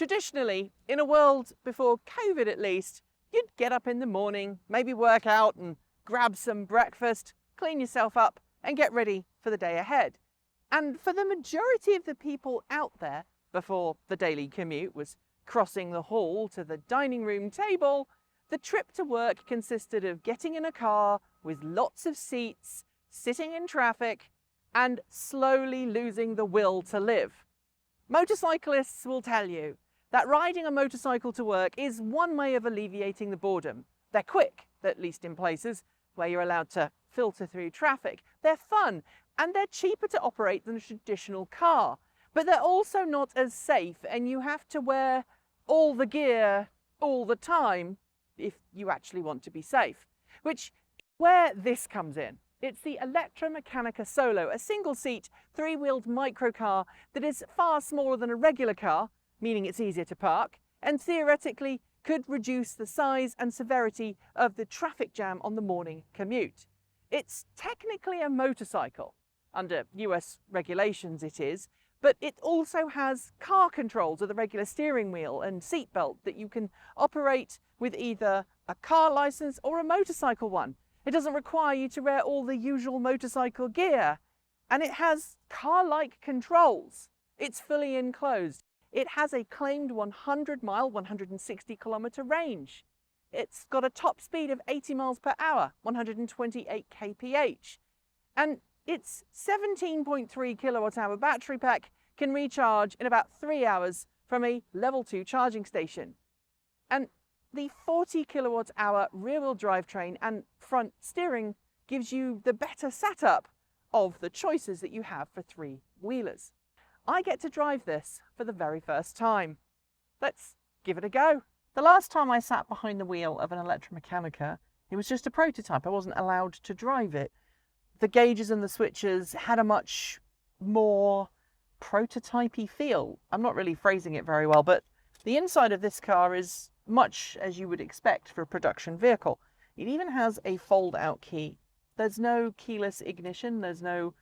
Traditionally, in a world before COVID at least, you'd get up in the morning, maybe work out and grab some breakfast, clean yourself up and get ready for the day ahead. And for the majority of the people out there, before the daily commute was crossing the hall to the dining room table, the trip to work consisted of getting in a car with lots of seats, sitting in traffic, and slowly losing the will to live. Motorcyclists will tell you that riding a motorcycle to work is one way of alleviating the boredom. They're quick, at least in places where you're allowed to filter through traffic. They're fun, and they're cheaper to operate than a traditional car. But they're also not as safe, and you have to wear all the gear all the time if you actually want to be safe. Which is where this comes in. It's the Electromechanica Solo, a single-seat, three-wheeled microcar that is far smaller than a regular car, meaning it's easier to park, and theoretically could reduce the size and severity of the traffic jam on the morning commute. It's technically a motorcycle. Under US regulations it is, but it also has car controls with a regular steering wheel and seatbelt that you can operate with either a car license or a motorcycle one. It doesn't require you to wear all the usual motorcycle gear, and it has car-like controls. It's fully enclosed. It has a claimed 100-mile, 160-kilometre range. It's got a top speed of 80 miles per hour, 128 kph. And its 17.3 kilowatt-hour battery pack can recharge in about 3 hours from a level 2 charging station. And the 40 kilowatt-hour rear-wheel drivetrain and front steering gives you the better setup of the choices that you have for three-wheelers. I get to drive this for the very first time. Let's give it a go. The last time I sat behind the wheel of an Electromechanica, it was just a prototype. I wasn't allowed to drive it. The gauges and the switches had a much more prototypey feel. I'm not really phrasing it very well, but the inside of this car is much as you would expect for a production vehicle. It even has a fold-out key. There's no keyless ignition, there's no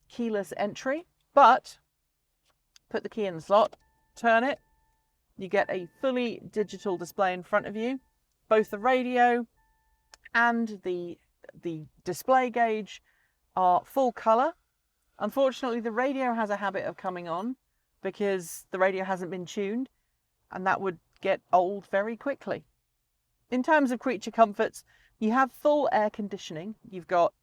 keyless entry, but put the key in the slot, turn it, you get a fully digital display in front of you. Both the radio and the display gauge are full colour. Unfortunately, the radio has a habit of coming on because the radio hasn't been tuned, and that would get old very quickly. In terms of creature comforts, you have full air conditioning. You've got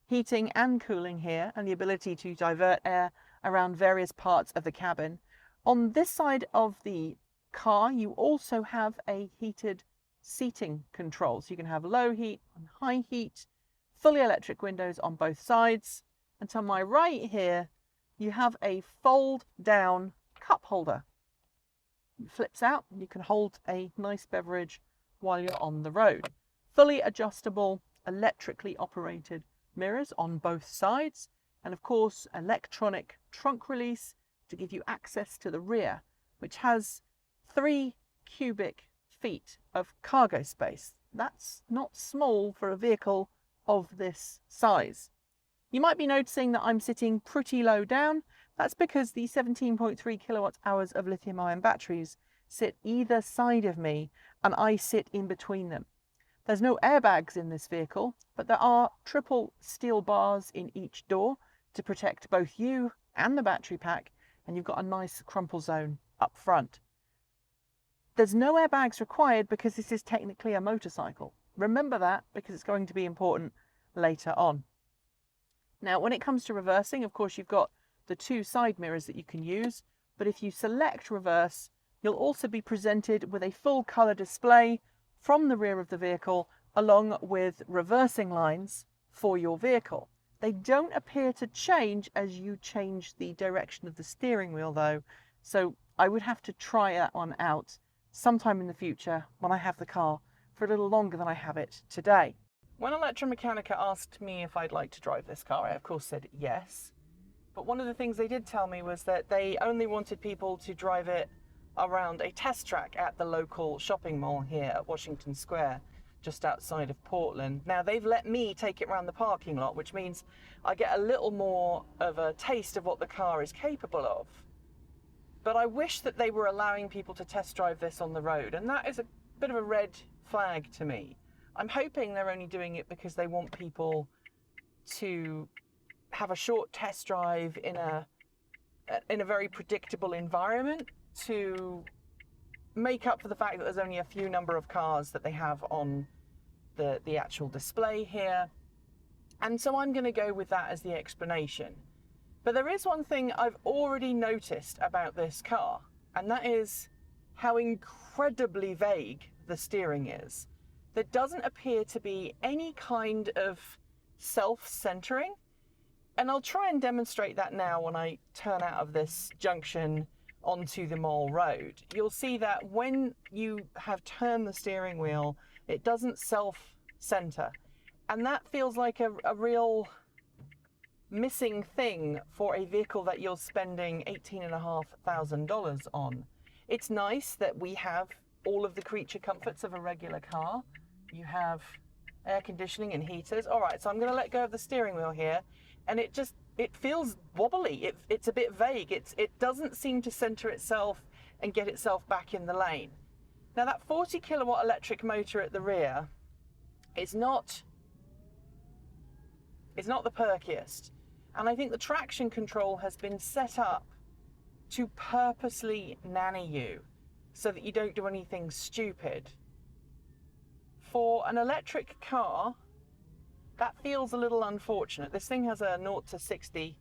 heating and cooling here, and the ability to divert air around various parts of the cabin. On this side of the car, you also have a heated seating control. So you can have low heat and high heat, fully electric windows on both sides. And to my right here, you have a fold down cup holder. It flips out, you can hold a nice beverage while you're on the road. Fully adjustable, electrically operated mirrors on both sides, and of course electronic trunk release to give you access to the rear, which has 3 cubic feet of cargo space. That's not small for a vehicle of this size. You might be noticing that I'm sitting pretty low down. That's because the 17.3 kilowatt hours of lithium-ion batteries sit either side of me, and I sit in between them. There's no airbags in this vehicle, but there are triple steel bars in each door to protect both you and the battery pack, and you've got a nice crumple zone up front. There's no airbags required because this is technically a motorcycle. Remember that, because it's going to be important later on. Now, when it comes to reversing, of course, you've got the 2 side mirrors that you can use, but if you select reverse, you'll also be presented with a full colour display from the rear of the vehicle, along with reversing lines for your vehicle. They don't appear to change as you change the direction of the steering wheel though, so I would have to try that one out sometime in the future when I have the car for a little longer than I have it today. When Electromechanica asked me if I'd like to drive this car, I of course said yes. But one of the things they did tell me was that they only wanted people to drive it around a test track at the local shopping mall here at Washington Square, just outside of Portland. Now, they've let me take it around the parking lot, which means I get a little more of a taste of what the car is capable of. But I wish that they were allowing people to test drive this on the road, and that is a bit of a red flag to me. I'm hoping they're only doing it because they want people to have a short test drive in a very predictable environment to make up for the fact that there's only a few number of cars that they have on the actual display here. And so I'm going to go with that as the explanation. But there is one thing I've already noticed about this car, and that is how incredibly vague the steering is. There doesn't appear to be any kind of self-centering, and I'll try and demonstrate that now when I turn out of this junction onto the Mall Road. You'll see that when you have turned the steering wheel, it doesn't self-center, and that feels like a real missing thing for a vehicle that you're spending $18,500 on. It's nice that we have all of the creature comforts of a regular car. You have air conditioning and heaters. All right, so I'm going to let go of the steering wheel here, and it feels wobbly. It's a bit vague. It doesn't seem to center itself and get itself back in the lane. Now that 40 kilowatt electric motor at the rear is not the perkiest. And I think the traction control has been set up to purposely nanny you so that you don't do anything stupid. For an electric car, that feels a little unfortunate. This thing has a 0 to 60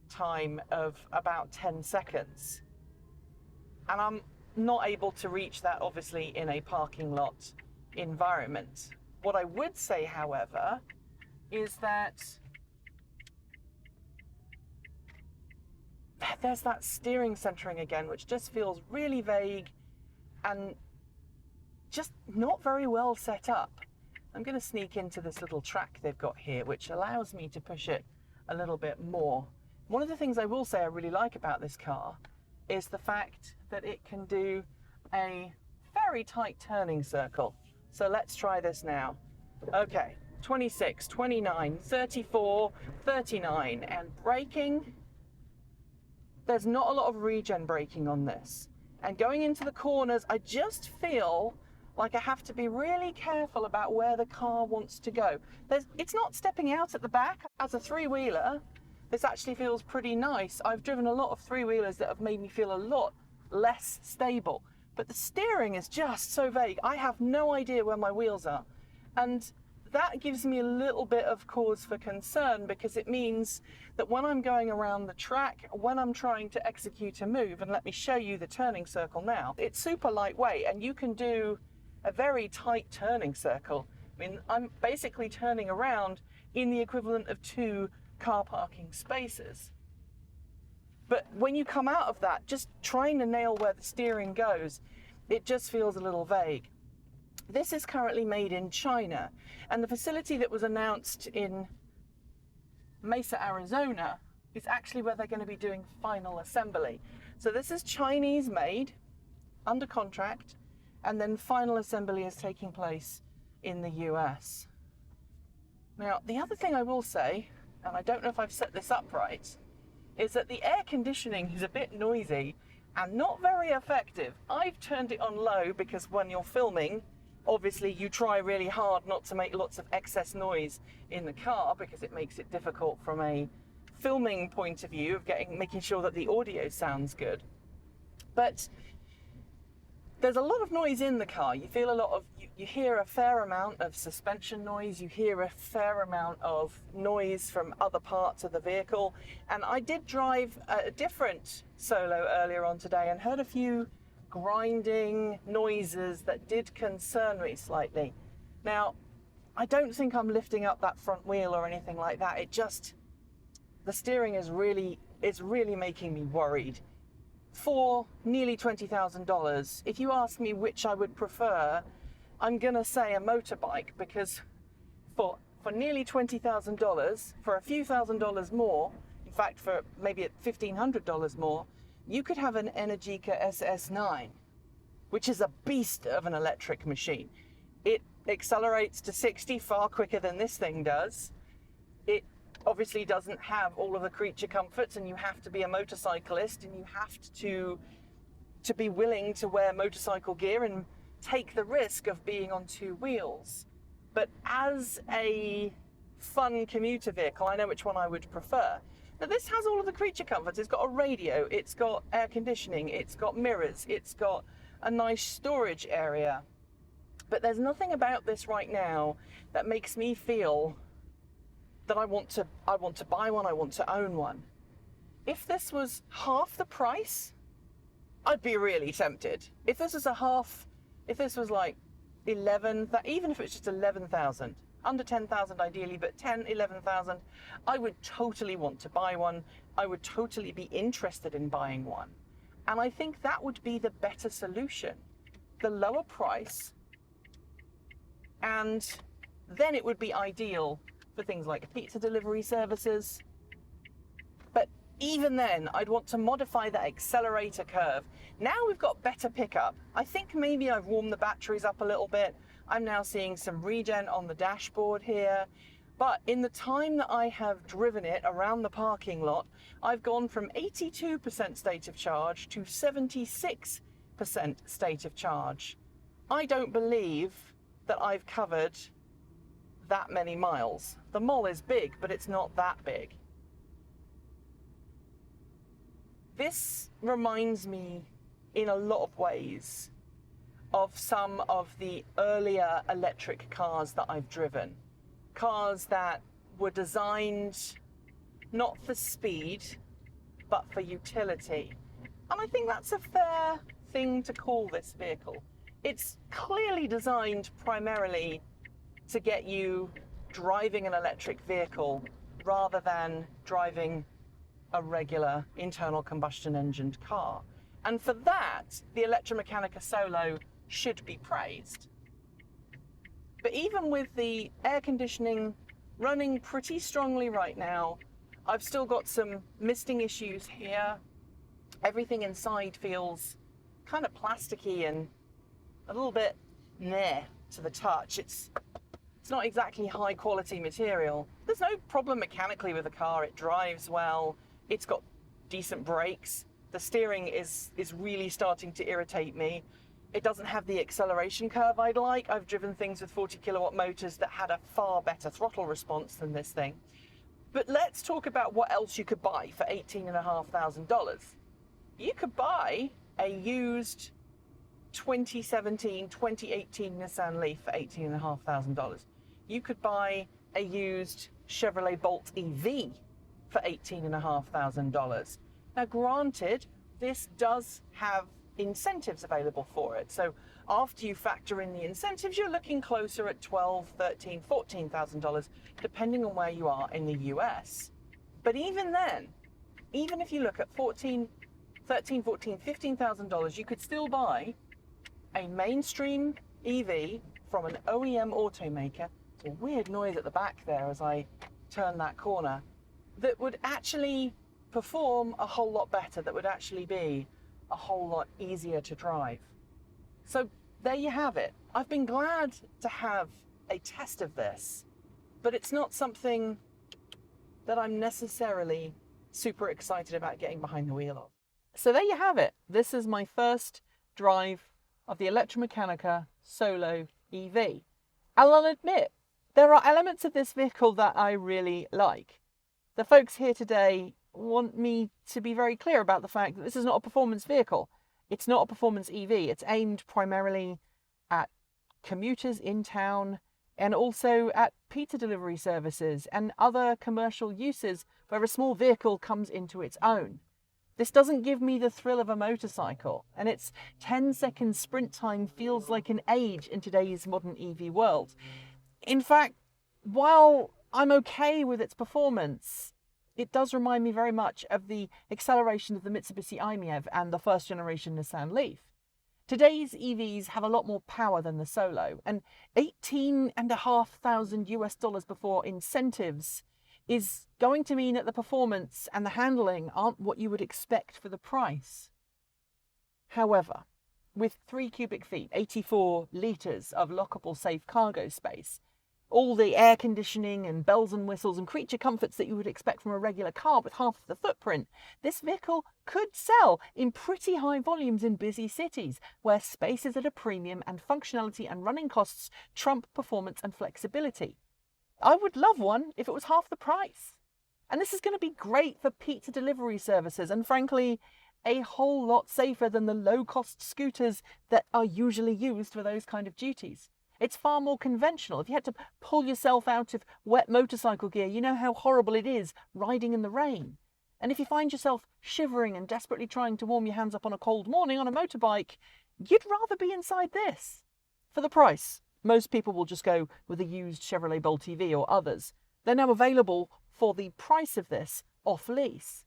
time of about 10 seconds. And I'm not able to reach that, obviously, in a parking lot environment. What I would say, however, is that there's that steering centering again, which just feels really vague and just not very well set up. I'm going to sneak into this little track they've got here, which allows me to push it a little bit more. One of the things I will say I really like about this car is the fact that it can do a very tight turning circle. So let's try this now. Okay, 26, 29, 34, 39, and braking. There's not a lot of regen braking on this. And going into the corners, I just feel like I have to be really careful about where the car wants to go. It's not stepping out at the back. As a three-wheeler, this actually feels pretty nice. I've driven a lot of three-wheelers that have made me feel a lot less stable. But the steering is just so vague. I have no idea where my wheels are. And that gives me a little bit of cause for concern, because it means that when I'm going around the track, when I'm trying to execute a move, and let me show you the turning circle now, it's super lightweight and you can do a very tight turning circle. I mean, I'm basically turning around in the equivalent of 2 car parking spaces. But when you come out of that, just trying to nail where the steering goes, it just feels a little vague. This is currently made in China, and the facility that was announced in Mesa, Arizona, is actually where they're going to be doing final assembly. So this is Chinese made, under contract, and then final assembly is taking place in the US. Now, the other thing I will say, and I don't know if I've set this up right, is that the air conditioning is a bit noisy and not very effective. I've turned it on low because when you're filming, obviously you try really hard not to make lots of excess noise in the car, because it makes it difficult from a filming point of view of making sure that the audio sounds good. But there's a lot of noise in the car. You feel a lot of, you hear a fair amount of suspension noise, you hear a fair amount of noise from other parts of the vehicle. And I did drive a different Solo earlier on today and heard a few grinding noises that did concern me slightly. Now, I don't think I'm lifting up that front wheel or anything like that. The steering is really making me worried. For nearly $20,000, if you ask me which I would prefer, I'm gonna say a motorbike, because for nearly $20,000, for a few $1,000s more, in fact for maybe $1,500 more, you could have an Energica SS9, which is a beast of an electric machine. It accelerates to 60 far quicker than this thing does. It obviously doesn't have all of the creature comforts, and you have to be a motorcyclist and you have to to be willing to wear motorcycle gear and take the risk of being on two wheels. But as a fun commuter vehicle, I know which one I would prefer. Now this has all of the creature comforts. It's got a radio, it's got air conditioning, it's got mirrors, it's got a nice storage area. But there's nothing about this right now that makes me feel that I want to buy one, I want to own one. If this was half the price, I'd be really tempted. If this was like 11, even if it's just 11,000, under 10,000 ideally, but 10, 11,000, I would totally want to buy one. I would totally be interested in buying one. And I think that would be the better solution. The lower price, and then it would be ideal for things like pizza delivery services. But even then, I'd want to modify that accelerator curve. Now we've got better pickup. I think maybe I've warmed the batteries up a little bit. I'm now seeing some regen on the dashboard here. But in the time that I have driven it around the parking lot, I've gone from 82% state of charge to 76% state of charge. I don't believe that I've covered that many miles. The mall is big, but it's not that big. This reminds me in a lot of ways of some of the earlier electric cars that I've driven. Cars that were designed not for speed, but for utility. And I think that's a fair thing to call this vehicle. It's clearly designed primarily to get you driving an electric vehicle rather than driving a regular internal combustion engined car. And for that, the Electromechanica Solo should be praised. But even with the air conditioning running pretty strongly right now, I've still got some misting issues here. Everything inside feels kind of plasticky and a little bit meh to the touch. It's not exactly high quality material. There's no problem mechanically with the car. It drives well. It's got decent brakes. The steering is really starting to irritate me. It doesn't have the acceleration curve I'd like. I've driven things with 40 kilowatt motors that had a far better throttle response than this thing. But let's talk about what else you could buy for $18,500. You could buy a used 2017, 2018 Nissan Leaf for $18,500. You could buy a used Chevrolet Bolt EV for $18,500. Now granted, this does have incentives available for it. So after you factor in the incentives, you're looking closer at $12,000, $13,000, $14,000, depending on where you are in the US. But even then, even if you look at $13,000, $14,000, $15,000, you could still buy a mainstream EV from an OEM automaker. It's a weird noise at the back there as I turn that corner, that would actually perform a whole lot better, that would actually be a whole lot easier to drive. So there you have it. I've been glad to have a test of this, but it's not something that I'm necessarily super excited about getting behind the wheel of. So there you have it. This is my first drive of the Electromechanica Solo EV. And I'll admit, there are elements of this vehicle that I really like. The folks here today want me to be very clear about the fact that this is not a performance vehicle. It's not a performance EV. It's aimed primarily at commuters in town and also at pizza delivery services and other commercial uses where a small vehicle comes into its own. This doesn't give me the thrill of a motorcycle, and its 10-second sprint time feels like an age in today's modern EV world. In fact, while I'm okay with its performance, it does remind me very much of the acceleration of the Mitsubishi i-MiEV and the first generation Nissan Leaf. Today's EVs have a lot more power than the Solo, and $18,500 US before incentives is going to mean that the performance and the handling aren't what you would expect for the price. However, with 3 cubic feet, 84 litres of lockable safe cargo space, all the air conditioning and bells and whistles and creature comforts that you would expect from a regular car with half of the footprint, this vehicle could sell in pretty high volumes in busy cities where space is at a premium and functionality and running costs trump performance and flexibility. I would love one if it was half the price. And this is going to be great for pizza delivery services and, frankly, a whole lot safer than the low-cost scooters that are usually used for those kind of duties. It's far more conventional. If you had to pull yourself out of wet motorcycle gear, you know how horrible it is riding in the rain. And if you find yourself shivering and desperately trying to warm your hands up on a cold morning on a motorbike, you'd rather be inside this. For the price, most people will just go with a used Chevrolet Bolt EV or others. They're now available for the price of this off lease.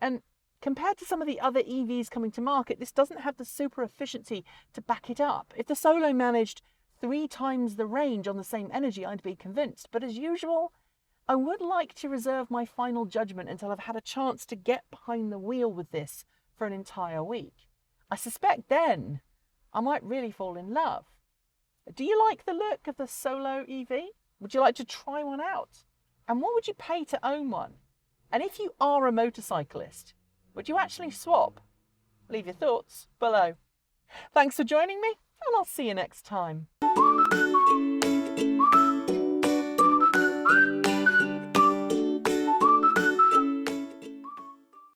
And compared to some of the other EVs coming to market, this doesn't have the super efficiency to back it up. If the Solo managed 3 times the range on the same energy, I'd be convinced. But as usual, I would like to reserve my final judgment until I've had a chance to get behind the wheel with this for an entire week. I suspect then I might really fall in love. Do you like the look of the Solo EV? Would you like to try one out? And what would you pay to own one? And if you are a motorcyclist, would you actually swap? Leave your thoughts below. Thanks for joining me, and I'll see you next time.